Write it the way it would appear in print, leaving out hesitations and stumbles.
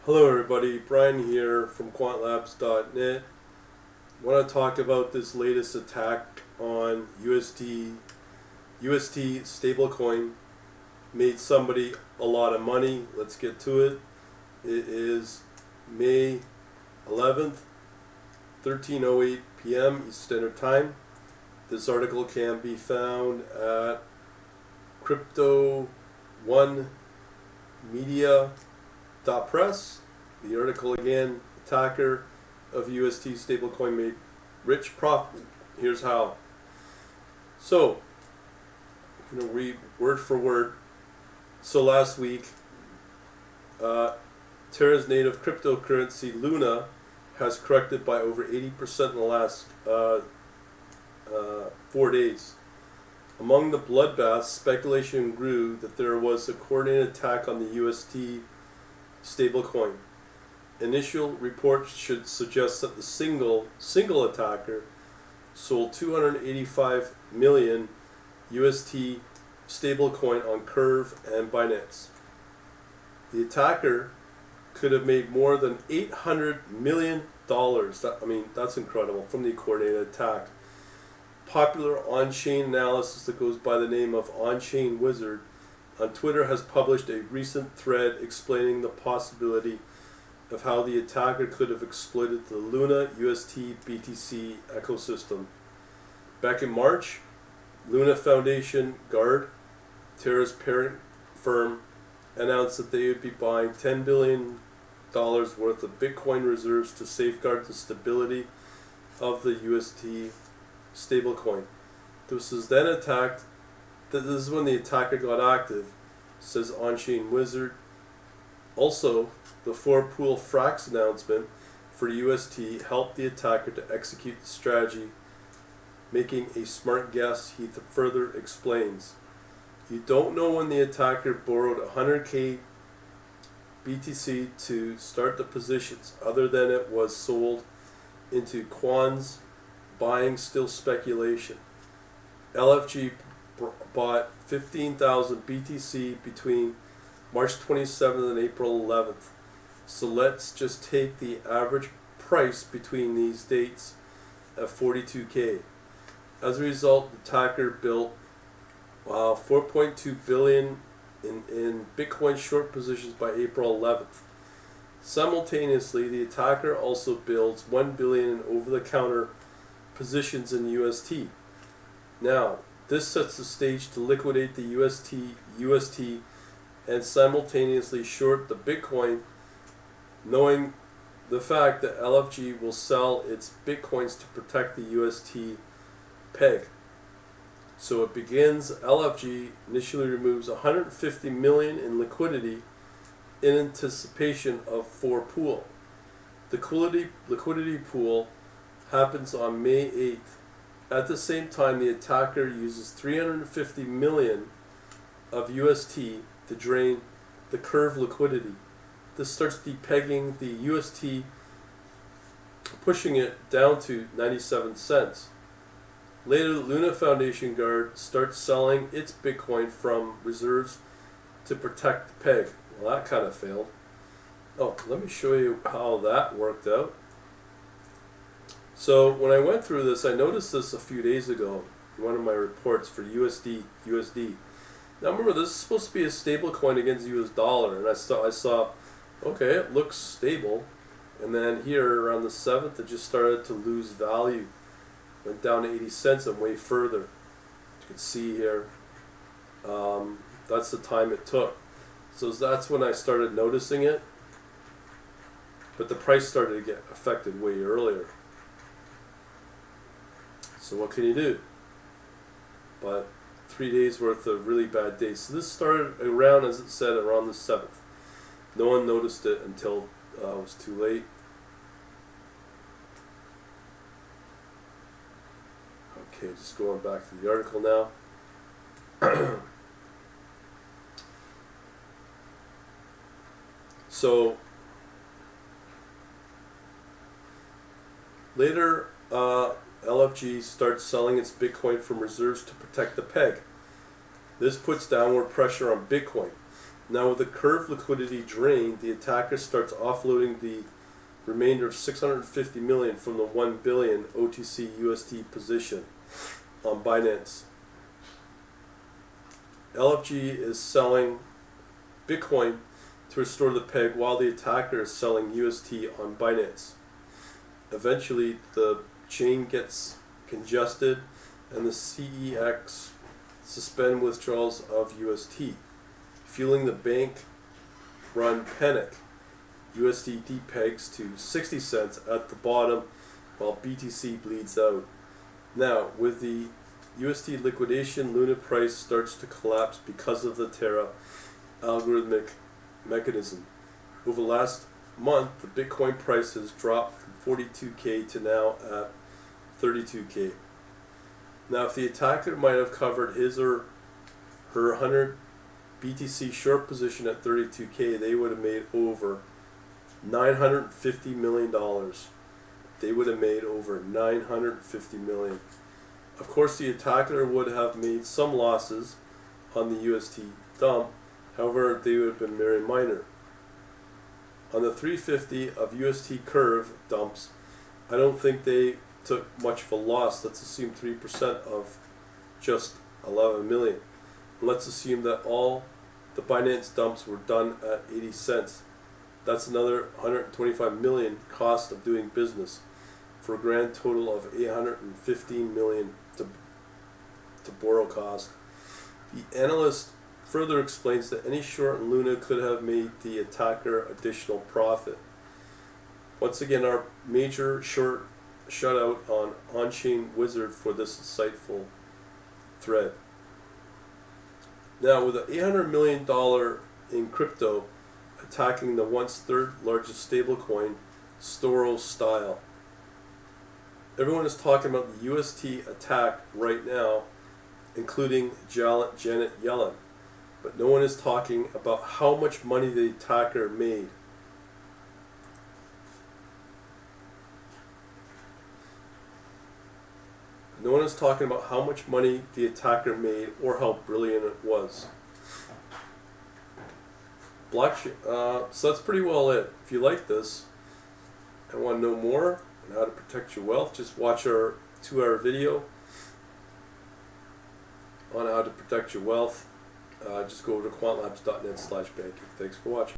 Hello everybody, Brian here from quantlabs.net. I want to talk about this latest attack on UST stablecoin. Made somebody a lot of money. Let's get to it. It is May 11th, 13:08 p.m. Eastern Standard Time. This article can be found at crypto1media.press. The article again, attacker of UST stablecoin made rich profit. Here's how. So, I'm going to read word for word. So last week, Terra's native cryptocurrency Luna has corrected by over 80% in the last 4 days. Among the bloodbaths, speculation grew that there was a coordinated attack on the UST stablecoin. Initial reports should suggest that the single attacker sold 285 million UST stablecoin on Curve and Binance. The attacker could have made more than $800 million. That's incredible, from the coordinated attack. Popular on-chain analysis that goes by the name of On-Chain Wizard on Twitter has published a recent thread explaining the possibility of how the attacker could have exploited the Luna UST BTC ecosystem. Back in March, Luna Foundation Guard, Terra's parent firm, announced that they would be buying $10 billion worth of Bitcoin reserves to safeguard the stability of the UST stablecoin. This was then attacked. This is when the attacker got active, says On-Chain Wizard. Also, the 4-pool Frax announcement for UST helped the attacker to execute the strategy, making a smart guess, he further explains. You don't know when the attacker borrowed 100k BTC to start the positions, other than it was sold into Quants, buying still speculation. LFG bought 15,000 BTC between March 27th and April 11th. So let's just take the average price between these dates at 42k. As a result, the attacker built 4.2 billion in Bitcoin short positions by April 11th. Simultaneously, the attacker also builds 1 billion in over-the-counter positions in UST. Now, this sets the stage to liquidate the UST and simultaneously short the Bitcoin, knowing the fact that LFG will sell its Bitcoins to protect the UST peg. So it begins. LFG initially removes 150 million in liquidity in anticipation of 4-pool. The liquidity pool happens on May 8th. At the same time, the attacker uses 350 million of UST to drain the Curve liquidity. This starts depegging the UST, pushing it down to 97 cents. Later, the Luna Foundation Guard starts selling its Bitcoin from reserves to protect the peg. Well, that kind of failed. Oh, let me show you how that worked out. So when I went through this, I noticed this a few days ago in one of my reports for USD. Now remember, this is supposed to be a stable coin against the US dollar, and I saw, okay, it looks stable, and then here around the 7th, it just started to lose value. Went down to 80 cents and way further. You can see here, that's the time it took. So that's when I started noticing it, but the price started to get affected way earlier. So what can you do? But 3 days worth of really bad days. So this started around, as it said, around the 7th. No one noticed it until it was too late. Okay, just going back to the article now. So later, LFG starts selling its Bitcoin from reserves to protect the peg. This puts downward pressure on Bitcoin. Now with the curve liquidity drained, the attacker starts offloading the remainder of 650 million from the 1 billion OTC USD position on Binance. LFG is selling Bitcoin to restore the peg while the attacker is selling UST on Binance. Eventually the chain gets congested and the CEX suspend withdrawals of UST, fueling the bank run panic. USD pegs to 60 cents at the bottom while BTC bleeds out. Now, with the USD liquidation, Luna price starts to collapse because of the Terra algorithmic mechanism. Over the last month, the Bitcoin price has dropped from 42K to now at 32K. Now, if the attacker might have covered his or her 100 BTC short position at 32K, they would have made over $950 million. They would have made over $950 million. Of course, the attacker would have made some losses on the UST dump. However, they would have been very minor. On the 350 of UST curve dumps, I don't think they took much of a loss. Let's assume 3% of just 11 million. And let's assume that all the Binance dumps were done at 80 cents. That's another 125 million cost of doing business, for a grand total of 815 million to borrow cost. The analyst further explains that any short in Luna could have made the attacker additional profit. Once again, our major short shutout on On-Chain Wizard for this insightful thread. Now, with an $800 million in crypto attacking the once third largest stablecoin, Storo style. Everyone is talking about the UST attack right now, including Janet Yellen, but no one is talking about how much money the attacker made. No one is talking about how much money the attacker made or how brilliant it was. Blockchain. So that's pretty well it. If you like this and want to know more on how to protect your wealth, just watch our 2-hour video on how to protect your wealth. Just go over to quantlabs.net/banking. Thanks for watching.